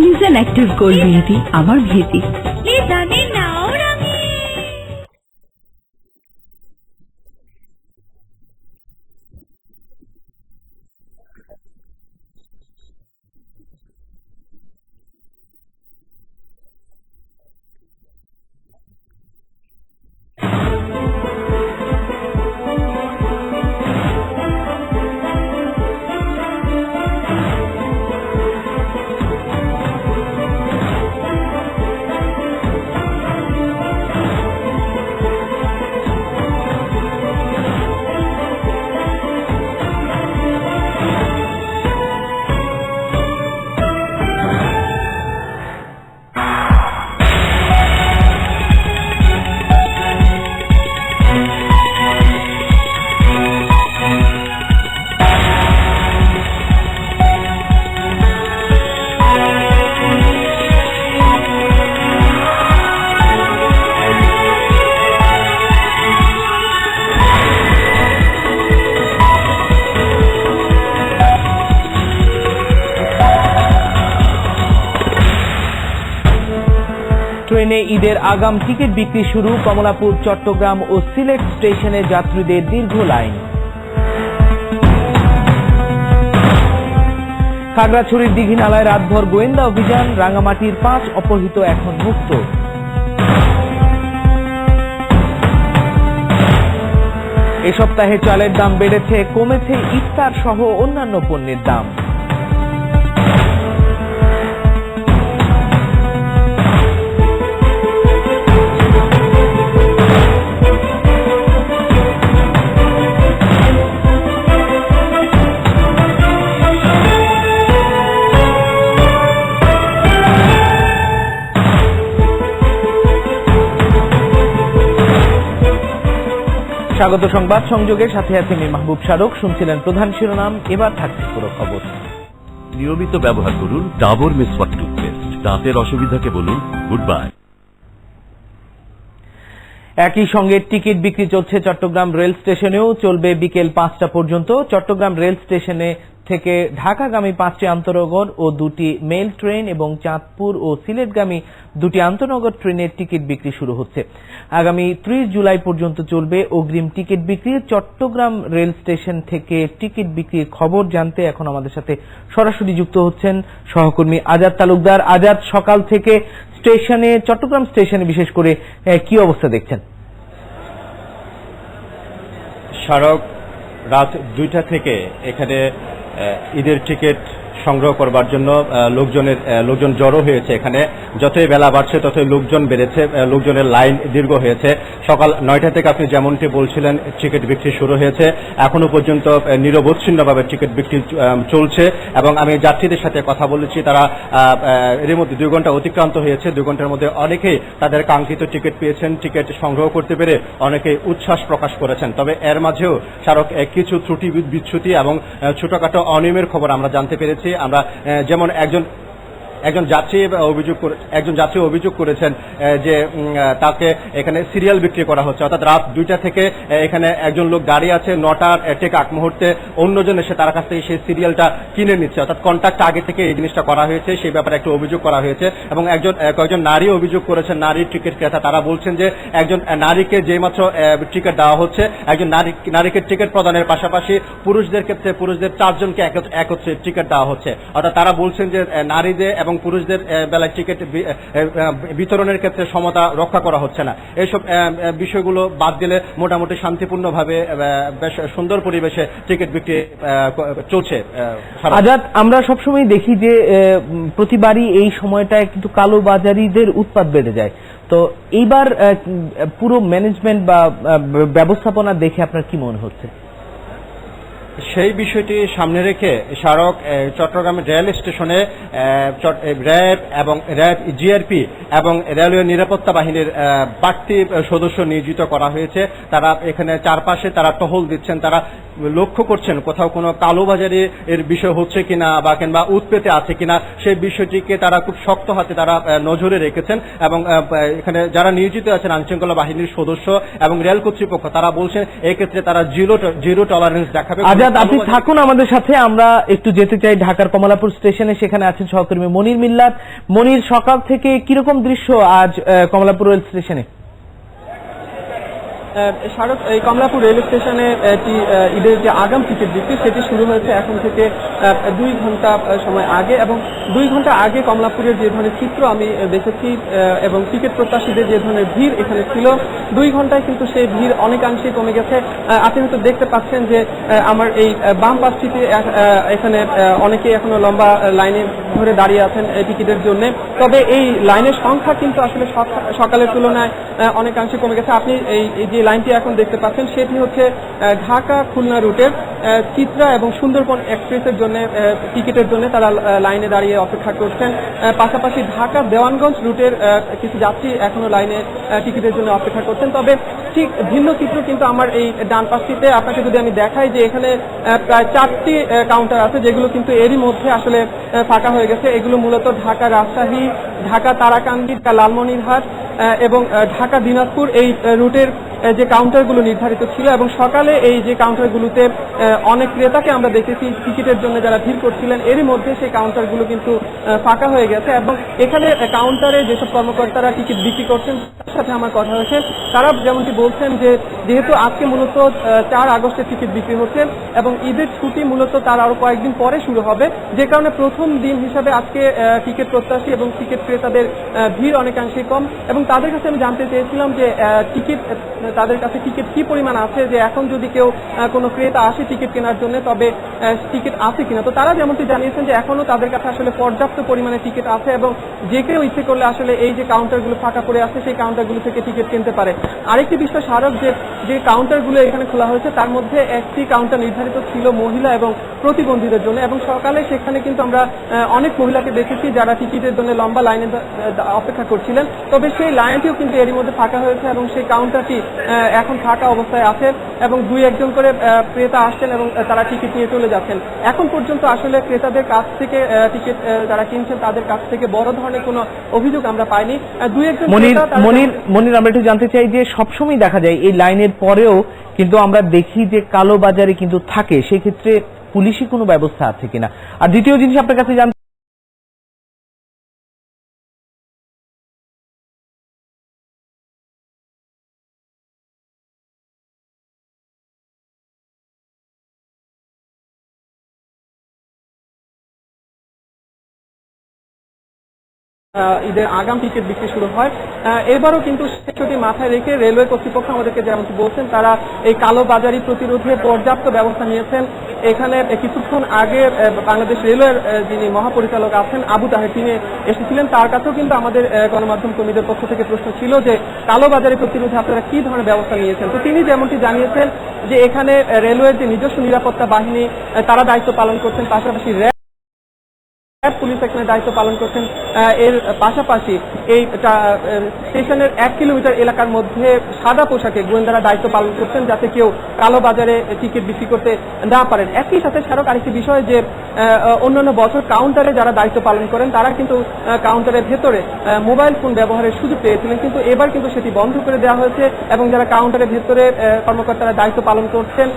নিজান active gold মেহেদি আমার মেহেদি। ট্রেনে ঈদের আগাম টিকিট বিক্রি শুরু। কমলাপুর, চট্টগ্রাম ও সিলেট স্টেশনে যাত্রীদের দীর্ঘ লাইন। খাগড়াছড়ির দীঘিনালায় রাতভর গোয়েন্দা অভিযান। রাঙামাটির 5 অপহৃত এখন মুক্ত। এ সপ্তাহে চালের দাম বেড়েছে, কমেছে ইফতার সহ অন্যান্য পণ্যের দাম। স্বাগত সংবাদ সংযোগের সাথে আছে আমি মাহবুব শারক। শুনছিলেন প্রধান শিরোনাম, এবার থাকছে পুরো খবর। নিয়মিত ব্যবহার করুন ডাবর মেসওয়াক টুথপেস্ট। দাঁতের অসুবিধাকে বলুন গুড বাই। একই সঙ্গে টিকিট বিক্রি চলছে চট্টগ্রাম রেল স্টেশনেও, চলবে বিকেল 5টা পর্যন্ত। চট্টগ্রাম রেল স্টেশনে থেকে ঢাকাগামী 5টি আন্তনগর ও 2টি মেল ট্রেন এবং চাঁদপুর ও সিলেটগামী 2টি আন্তনগর ট্রেনের টিকিট বিক্রি শুরু হচ্ছে। আগামী 30 জুলাই পর্যন্ত চলবে অগ্রিম টিকিট বিক্রি। চট্টগ্রাম রেল স্টেশন থেকে টিকিট বিক্রির খবর জানতে এখন আমাদের সাথে সরাসরি যুক্ত হচ্ছেন সহকর্মী আজাদ তালুকদার। আজাদ, সকাল থেকে স্টেশনে, চট্টগ্রাম স্টেশনে বিশেষ করে কি অবস্থা দেখছেন? সড়ক রাত 2টা থেকে এখানে ঈদের টিকিট সংগ্রহ করবার জন্য লোকজন জড়ো হয়েছে। এখানে যতই বেলা বাড়ছে ততই লোকজন বেড়েছে, লোকজনের লাইন দীর্ঘ হয়েছে। সকাল 9টা থেকে আপনি যেমনটি বলছিলেন টিকিট বিক্রি শুরু হয়েছে, এখনো পর্যন্ত নিরবচ্ছিন্নভাবে টিকিট বিক্রি চলছে। এবং আমি যাত্রীদের সাথে কথা বলেছি, তারা এর মধ্যে 2 ঘন্টা অতিক্রান্ত হয়েছে। 2 ঘন্টার মধ্যে অনেকেই তাদের কাঙ্ক্ষিত টিকিট পেয়েছেন, টিকিট সংগ্রহ করতে পেরে অনেকেই উচ্ছ্বাস প্রকাশ করেছেন। তবে এর মাঝেও স্মারক কিছু ত্রুটি বিচ্যুতি এবং ছোটখাটো অনিয়মের খবর আমরা জানতে পেরেছি। আমরা যেমন একজন যাত্রী অভিযোগ করেছেন যে তাকে এখানে সিরিয়াল বিক্রি করা হচ্ছে, অর্থাৎ রাত 2টা থেকে এখানে একজন লোক দাঁড়িয়ে আছে, 9টার ঠিক আগ মুহূর্তে অন্যজন এসে তার কাছ থেকে সেই সিরিয়ালটা কিনে নিচ্ছে, অর্থাৎ কন্ট্যাক্ট আগে থেকে এই জিনিসটা করা হয়েছে। সেই ব্যাপারে একটা অভিযোগ করা হয়েছে এবং কয়েকজন নারী অভিযোগ করেছেন, নারীর টিকিট ক্রেতা। তারা বলছেন যে একজন নারীকে যেই মাত্র টিকিট দেওয়া হচ্ছে, একজন নারীকে টিকিট প্রদানের পাশাপাশি পুরুষদের ক্ষেত্রে পুরুষদের 4 জনকে একত্রে টিকিট দেওয়া হচ্ছে। অর্থাৎ তারা বলছেন যে নারীদের এবং পুরুষদের বেলায় টিকিট বিতরণের ক্ষেত্রে সমতা রক্ষা করা হচ্ছে না। এইসব বিষয়গুলো বাদ দিলে মোটামুটি শান্তিপূর্ণভাবে বেশ সুন্দর পরিবেশে টিকিট বিক্রি চলছে। আজাদ, আমরা সবসময় দেখি যে প্রতিবারই এই সময়টায় কিন্তু কালোবাজারিদের উৎপাত বেড়ে যায়। তো এইবার পুরো ম্যানেজমেন্ট বা ব্যবস্থাপনা দেখে আপনার কি মনে হচ্ছে? সেই বিষয়টি সামনে রেখে স্মারক চট্টগ্রাম রেল স্টেশনে র্যাব এবং জিআরপি এবং রেলওয়ে নিরাপত্তা বাহিনীর বাড়তি সদস্য নিয়োজিত করা হয়েছে। তারা এখানে চারপাশে তারা টহল দিচ্ছেন, তারা লক্ষ্য করছেন কোথাও কোনো কালোবাজারি এর বিষয় হচ্ছে কিনা বা কিংবা উৎপেতে আছে কিনা, সেই বিষয়টিকে তারা খুব শক্ত হাতে তারা নজরে রেখেছেন। এবং এখানে যারা নিয়োজিত আছেন আইনশৃঙ্খলা বাহিনীর সদস্য এবং রেল কর্তৃপক্ষ, তারা বলছেন এক্ষেত্রে তারা জিরো টলারেন্স দেখাবে। আজাদ, আপনি থাকুন আমাদের সাথে, আমরা একটু যেতে চাই ঢাকার কমলাপুর স্টেশনে। সেখানে আছেন সহকর্মী মনির মিল্লাত। মনির, সকাল থেকে কিরকম দৃশ্য আজ কমলাপুর রেল স্টেশনে? স্মারক এই কমলাপুর রেল স্টেশনে ঈদের যে আগাম টিকিট বিক্রি সেটি শুরু হয়েছে এখন থেকে 2 ঘন্টা সময় আগে, এবং 2 ঘন্টা আগে কমলাপুরের যে ধরনের চিত্র আমি দেখেছি এবং টিকিট প্রত্যাশীদের যে ধরনের ভিড় এখানে ছিল, 2 ঘন্টায় কিন্তু সেই ভিড় অনেকাংশেই কমে গেছে। আপনি হয়তো দেখতে পাচ্ছেন যে আমার এই বাম পাশটিতে এখানে অনেকেই এখনো লম্বা লাইনে ধরে দাঁড়িয়ে আছেন টিকিটের জন্য। তবে এই লাইনের সংখ্যা কিন্তু আসলে সকালের তুলনায় অনেকাংশে কমে গেছে। আপনি এই যে লাইনটি এখন দেখতে পাচ্ছেন সেটি হচ্ছে ঢাকা খুলনা রুটের চিত্রা এবং সুন্দরবন এক্সপ্রেসের জন্য টিকিটের জন্য তারা লাইনে দাঁড়িয়ে অপেক্ষা করছেন। পাশাপাশি ঢাকা দেওয়ানগঞ্জ রুটের কিছু যাত্রী এখনো লাইনে টিকিটের জন্য অপেক্ষা করছেন। তবে ঠিক ভিন্ন চিত্র কিন্তু আমার এই ডান পাশটিতে আপনাকে যদি আমি দেখাই যে এখানে প্রায় 4টি কাউন্টার আছে যেগুলো কিন্তু এরই মধ্যে আসলে ফাঁকা হয়ে গেছে। এগুলো মূলত ঢাকা রাজশাহী, ঢাকা তারাকান্দি, লালমনিরহাট এবং ঢাকা দিনাজপুর এই রুটের যে কাউন্টারগুলো নির্ধারিত ছিল, এবং সকালে এই যে কাউন্টারগুলোতে অনেক ক্রেতাকে আমরা দেখেছি টিকিটের জন্য যারা ভিড় করছিলেন, এরই মধ্যে সেই কাউন্টারগুলো কিন্তু ফাঁকা হয়ে গেছে। এবং এখানে কাউন্টারে যেসব কর্মকর্তারা টিকিট বিক্রি করছেন তার সাথে আমার কথা হয়েছে, তারা যেমনটি বলছেন যে যেহেতু আজকে মূলত 4 আগস্টের টিকিট বিক্রি হচ্ছে এবং ঈদের ছুটি মূলত তার আরো কয়েকদিন পরে শুরু হবে, যে কারণে প্রথম দিন হিসাবে আজকে টিকিট প্রত্যাশী এবং টিকিট ক্রেতাদের ভিড় অনেকাংশেই কম। এবং তাদের কাছে আমি জানতে চেয়েছিলাম যে তাদের কাছে টিকিট কি পরিমাণ আছে, যে এখন যদি কেউ কোনো ক্রেতা আসে টিকিট কেনার জন্য তবে টিকিট আছে কিনা। তো তারা যেমনটি জানিয়েছেন যে এখনো তাদের কাছে আসলে পর্যাপ্ত পরিমাণে টিকিট আছে এবং যে কেউ ইচ্ছে করলে আসলে এই যে কাউন্টারগুলো ফাঁকা পড়ে আছে সেই কাউন্টারগুলো থেকে টিকিট কিনতে পারে। আরেকটি বিষয় স্মারক, যে কাউন্টারগুলো এখানে খোলা হয়েছে তার মধ্যে একটি কাউন্টার নির্ধারিত ছিল মহিলা এবং প্রতিবন্ধীদের জন্য, এবং সকালে সেখানে কিন্তু আমরা অনেক মহিলাকে দেখেছি যারা টিকিটের জন্য লম্বা লাইনে অপেক্ষা করছিলেন। তবে সেই লাইনটিও কিন্তু এরই মধ্যে ফাঁকা হয়েছে এবং সেই কাউন্টারটি এখন ফাঁকা অবস্থায় আছে এবং 2-1 করে ক্রেতা আসছেন এবং তারা টিকিট নিয়ে চলে যাচ্ছেন। এখন পর্যন্ত আসলে ক্রেতাদের কাছ থেকে টিকিট যারা কিনছেন তাদের কাছ থেকে বড় ধরনের কোনো অভিযোগ আমরা পাইনি। 2-1 মনির, আমরা একটু জানতে চাই যে সবসময় দেখা যায় এই লাইনের পরেও কিন্তু আমরা দেখি যে কালো বাজারে কিন্তু থাকে, সেই ক্ষেত্রে পুলিশি কোনো ব্যবস্থা আছে কিনা। আর দ্বিতীয় জিনিস আপনার কাছে জানতে ঈদের আগাম টিকিট বিক্রি শুরু হয়। এবারও কিন্তু সেটি মাথায় রেখে রেলওয়ে কর্তৃপক্ষ আমাদেরকে যেমন বলছেন তারা এই কালো বাজারি প্রতিরোধে পর্যাপ্ত ব্যবস্থা নিয়েছেন। এখানে কিছুক্ষণ আগে বাংলাদেশ রেলওয়ের যিনি মহাপরিচালক আছেন আবু তাহের তিনি এসেছিলেন, তার কাছেও কিন্তু আমাদের গণমাধ্যম কর্মীদের পক্ষ থেকে প্রশ্ন ছিল যে কালো বাজারি প্রতিরোধে আপনারা কি ধরনের ব্যবস্থা নিয়েছেন। তো তিনি যেমনটি জানিয়েছেন যে এখানে রেলওয়ের যে নিজস্ব নিরাপত্তা বাহিনী তারা দায়িত্ব পালন করছেন, পাশাপাশি পুলিশ এখানে দায়িত্ব পালন করছেন। এর পাশাপাশি এই স্টেশনের 1 কিলোমিটার এলাকার মধ্যে সাদা পোশাকে গোয়েন্দারা দায়িত্ব পালন করছেন যাতে কেউ কালো বাজারে টিকিট বিক্রি করতে না পারেন। একই সাথে স্মারক আরেকটি বিষয় যে অন্যান্য বছর কাউন্টারে যারা দায়িত্ব পালন করেন তারা কিন্তু কাউন্টারের ভেতরে মোবাইল ফোন ব্যবহারের সুযোগ পেয়েছিলেন, কিন্তু এবার কিন্তু সেটি বন্ধ করে দেওয়া হয়েছে এবং যারা কাউন্টারের ভেতরে কর্মকর্তারা দায়িত্ব পালন করছেন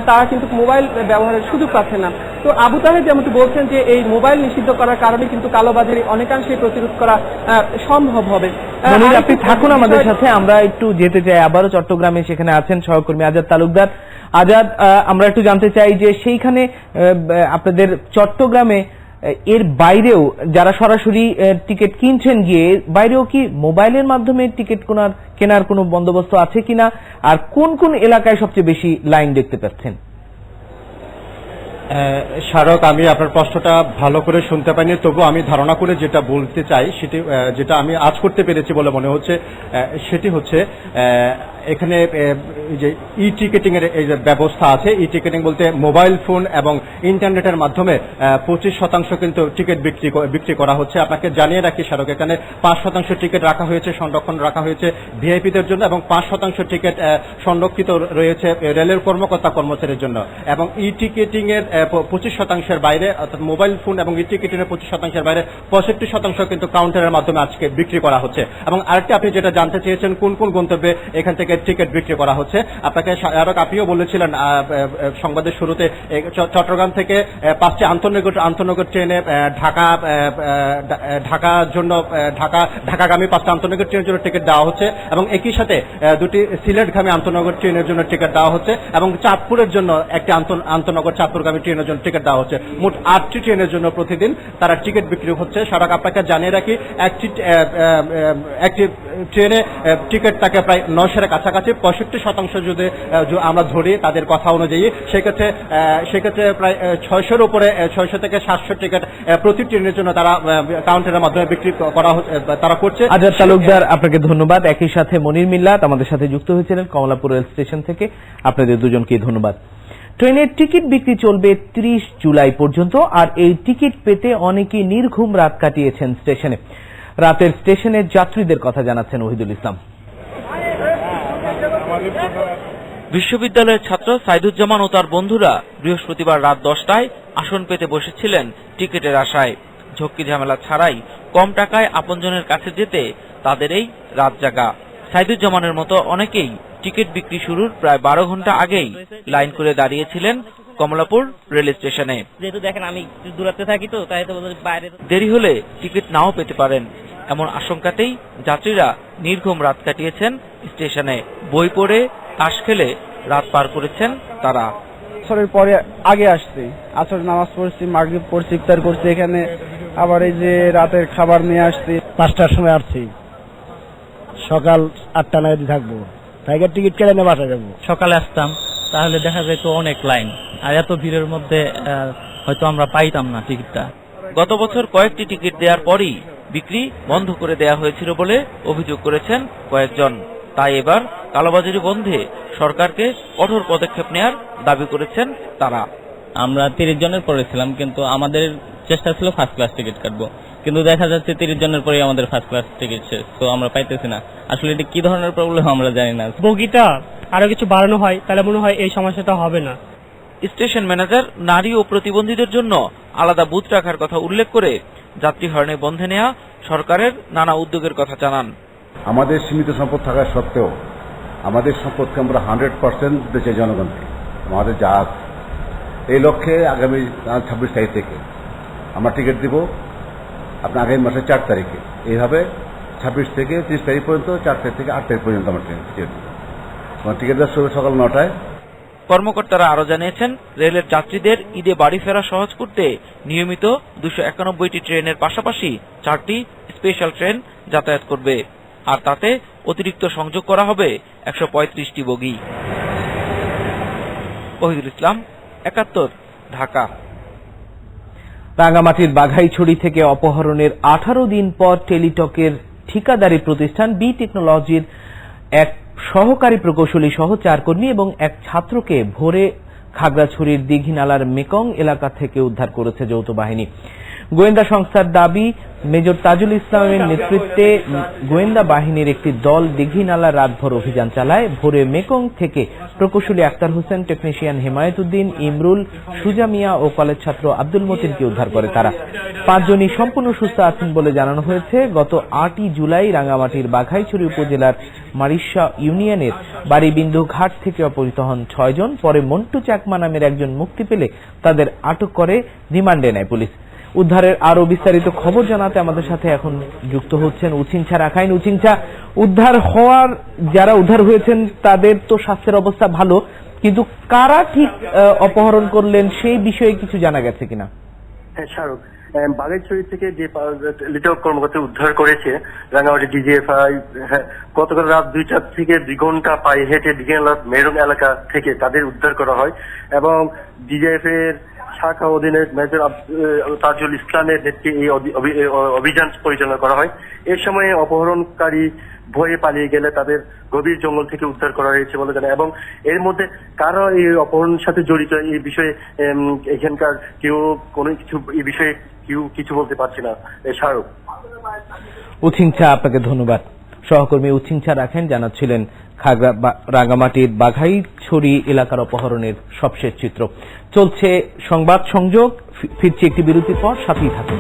তারা কিন্তু মোবাইল ব্যবহারের সুযোগ পাচ্ছেন না। তো আবু তাহের যেমনটি বলছেন যে এই মোবাইল নিষিদ্ধ করার কারণে কিন্তু কালোবাজারি অনেকাংশে প্রতিরোধ করা সম্ভব হবে। আপনি থাকুন আমাদের সাথে, আমরা একটু যেতে চাই আবারও চট্টগ্রামে, সেখানে আছেন সহকর্মী আজাদ তালুকদার। আজাদ, আমরা একটু জানতে চাই যে সেইখানে আপনাদের চট্টগ্রামে এর বাইরেও যারা সরাসরি টিকিট কিনছেন গিয়ে বাইরেও কি মোবাইলের মাধ্যমে টিকিট কেনার কোনো বন্দোবস্ত আছে কিনা, আর কোন কোন এলাকায় সবচেয়ে বেশি লাইন দেখতে পাচ্ছেন? স্মারক, আমি আপনার প্রশ্নটা ভালো করে শুনতে পাইনি, তবু আমি ধারণা করে যেটা বলতে চাই সেটি যেটা আমি আজ করতে পেরেছি বলে মনে হচ্ছে সেটি হচ্ছে এখানে যে ই টিকেটিং এর এই যে ব্যবস্থা আছে, ই টিকেটিং বলতে মোবাইল ফোন এবং ইন্টারনেটের মাধ্যমে 25% কিন্তু টিকিট বিক্রি করা হচ্ছে। আপনাকে জানিয়ে রাখি স্মারক, এখানে 5% টিকিট রাখা হয়েছে, সংরক্ষণ রাখা হয়েছে ভিআইপিদের জন্য এবং 5% টিকিট সংরক্ষিত রয়েছে রেলের কর্মকর্তা কর্মচারীর জন্য। এবং ই টিকেটিং এর 25% বাইরে, অর্থাৎ মোবাইল ফোন এবং ই টিকিটের 25% বাইরে 65% কিন্তু কাউন্টারের মাধ্যমে আজকে বিক্রি করা হচ্ছে। এবং আরেকটি আপনি যেটা জানতে চেয়েছেন কোন কোন গন্তব্যে এখান থেকে টিকিট বিক্রি করা হচ্ছে, আপনাকে আপনিও বলেছিলেন সংবাদের শুরুতে, চট্টগ্রাম থেকে 5টি আন্তনগর ট্রেনে ঢাকাগামী 5টা আন্তনগর ট্রেনের জন্য টিকিট দেওয়া হচ্ছে এবং একই সাথে 2টি সিলেটগামী আন্তনগর ট্রেনের জন্য টিকিট দেওয়া হচ্ছে এবং চাঁদপুরের জন্য একটি আন্তনগর চাঁদপুরগামী ট্রেনের জন্য টিকিট দেওয়া হচ্ছে। মোট 8টি ট্রেনের জন্য প্রতিদিন তারা টিকিট বিক্রি হচ্ছে। সারাক আপনাকে জানিয়ে রাখি, একটি ট্রেনে টিকিট থাকে প্রায় 900-এর কাছাকাছি। 65% যদি আমরা ধরি তাদের কথা অনুযায়ী, সেক্ষেত্রে প্রায় 600-এর উপরে 600 থেকে 700 টিকিট প্রতি ট্রেনের জন্য তারা কাউন্টারের মাধ্যমে বিক্রি তারা করছে। আজাদ তালুকদার, আপনাকে ধন্যবাদ। একই সাথে মনির মিল্লাত আমাদের সাথে যুক্ত হয়েছিলেন কমলাপুর রেল স্টেশন থেকে। আপনাদের দুজনকে ধন্যবাদ। ট্রেনের টিকিট বিক্রি চলবে 30 জুলাই পর্যন্ত, আর এই টিকিট পেতে অনেকেই নির্ঘুম রাত কাটিয়েছেন স্টেশনে। রাতের স্টেশনের যাত্রীদের কথা জানাচ্ছেন ওহিদুল ইসলাম। বিশ্ববিদ্যালয়ের ছাত্র সাইদুজ্জামান ও তার বন্ধুরা বৃহস্পতিবার রাত 10টায় আসন পেতে বসেছিলেন টিকিটের আশায়। ঝক্কি ঝামেলা ছাড়াই কম টাকায় আপনজনের কাছে যেতে তাদের এই রাত জাগা। সাইদুজ্জামানের মতো অনেকেই টিকিট বিক্রি শুরুর প্রায় 12 ঘন্টা আগেই লাইন করে দাঁড়িয়েছিলেন কমলাপুর রেল স্টেশনে। যেহেতু দেখেন আমি দূরাতে থাকি, তো তাই তো বাইরে দেরি হলে টিকিট নাও পেতে পারেন, এমন আশঙ্কাতেই যাত্রীরা নির্ঘুম রাত কাটিয়েছেন স্টেশনে। বই পড়ে তাস খেলে রাত পার করেছেন তারা। আসরের পরে আগে আসছি, আসর নামাজ পড়ছি, মাগরিব পড়ছি, ইফতার করছি এখানে, আবার এই যে রাতের খাবার নিয়ে আসছি। 5টার সময় আসছি, সকাল 8টা নাগাদ থাকবো, টাইগার টিকিট কেটে নিয়ে বাসা যাবো। সকালে আসতাম, তাহলে দেখা যেত অনেক লাইন, আর এত ভিড়ের মধ্যে হয়তো আমরা পাইতাম না টিকিটটা। গত বছর কয়েকটি টিকিট দেওয়ার পরই বিক্রি বন্ধ করে দেওয়া হয়েছিল বলে অভিযোগ করেছেন কয়েকজন। তাই এবার কালোবাজারি বন্ধে সরকারকে কঠোর পদক্ষেপ নেওয়ার দাবি করেছেন তারা। আমরা 30 জনের পরেছিলাম, কিন্তু আমাদের চেষ্টা ছিল ফার্স্ট ক্লাস টিকিট কাটবো, কিন্তু দেখা যাচ্ছে 30 জনের পরেই আমাদের ফার্স্ট ক্লাস টিকিট শেষ, তো আমরা পাইতেছি না। আসলে এটা কি ধরনের প্রবলেম আমরা জানি না। বগিটা আরো কিছু বাড়ানো হয় তাহলে মনে হয় এই সমস্যাটা হবে না। স্টেশন ম্যানেজার নারী ও প্রতিবন্ধীদের জন্য আলাদা বুথ রাখার কথা উল্লেখ করে যাত্রী হয়রানি বন্ধে নেওয়া সরকারের নানা উদ্যোগের কথা জানান। আমাদের সীমিত সম্পদ থাকা সত্ত্বেও আমাদের সম্পদকে আমরা 100% দিতে চাই জনগণকে, আমাদের যা আছে। এই লক্ষ্যে আগামী 26 তারিখ থেকে আমরা টিকিট দিব, আপনার আগামী মাসের 4 তারিখে। এইভাবে 26 থেকে 30 তারিখ পর্যন্ত, 4 তারিখ থেকে 8 তারিখ পর্যন্ত আমরা টিকিট দিব। টিকিট দেওয়ার শুরু সকাল 9টায়। কর্মকর্তারা আরো জানিয়েছেন, রেলের যাত্রীদের ঈদে বাড়ি ফেরা সহজ করতে নিয়মিত 291টি ট্রেনের পাশাপাশি 4টি স্পেশাল ট্রেন যাতায়াত করবে, আর তাতে অতিরিক্ত সংযোগ করা হবে 135টি বগি। ওহিদুল ইসলাম, 71, ঢাকা। রাঙ্গামাটির বাঘাইছড়ি থেকে অপহরণের 18 দিন পর টেলিটকের ঠিকাদারি প্রতিষ্ঠান বি টেকনোলজির এক সহকারী প্রকৌশলী সহ 4 কর্মী এবং এক ছাত্রকে ভোরে খাগড়াছড়ির দিঘিনালার মেকং এলাকা থেকে উদ্ধার করেছে যৌথ বাহিনী। গোয়েন্দা সংস্থার দাবি, মেজর তাজুল ইসলামের নেতৃত্বে গোয়েন্দা বাহিনীর একটি দল দিঘিনালা রাতভর অভিযান চালায়। ভোরে মেকং থেকে প্রকৌশলী আক্তার হোসেন, টেকনিশিয়ান হেমায়েত উদ্দিন, ইমরুল, সুজা মিয়া ও কলেজ ছাত্র আব্দুল মতিনকে উদ্ধার করে তারা। 5 জনই সম্পূর্ণ সুস্থ আছেন বলে জানানো হয়েছে। গত 8ই জুলাই রাঙ্গামাটির বাঘাইছড়ি উপজেলার মারিশা ইউনিয়নের বাড়িবিন্দু ঘাট থেকে অপহৃত হন 6 জন। পরে মন্টু চাকমা নামের একজন মুক্তি পেলে তাদের আটক করে রিমান্ডে নেয় পুলিশ। উদ্ধারের আরো বিস্তারিত খবর জানাতে আমাদের সাথে এখন যুক্ত হচ্ছেন উচিংছা রাখাইন। উচিংছা, যারা উদ্ধার হয়েছেন তাদের তো স্বাস্থ্যের অবস্থা ভালো, কিন্তু কারা ঠিক অপহরণ করলেন সেই বিষয়ে কিছু জানা গেছে কিনা? হ্যাঁ শাহরুখ, বাঘাইছড়ি থেকে যে টেলিটক কর্মকর্তা উদ্ধার করেছে রাঙ্গামাটি ডিজিএফআই গতকাল রাত 2টা থেকে 2 ঘন্টা পায়ে হেঁটে দিঘিনালা মেরং এলাকা থেকে তাদের উদ্ধার করা হয় এবং ডিজিএফ এর শাখা অধীনে মেজর তাজুল ইসলামের নেতৃত্বে এই অভিযান পরিচালনা করা হয়। এর সময় অপহরণকারী ভয়ে পালিয়ে গেলে তাদের গভীর জঙ্গল থেকে উদ্ধার করা হয়েছে বলে জানায় এবং এর মধ্যে কারা এই অপহরণের সাথে জড়িত এই বিষয়ে এখানকার কেউ কোনো কিছু এই বিষয়ে কেউ কিছু বলতে পারছে না। শাহরুখ, উচিংছা, আপনাকে ধন্যবাদ। সহকর্মী উচ্ছিংছা রাখেন জানাচ্ছিলেন রাঙ্গামাটির বাঘাইছড়ি এলাকার অপহরণের সবশেষ চিত্র। চলছে সংবাদ সংযোগ, ফিরছি একটি বিরতির পর, সাথেই থাকুন।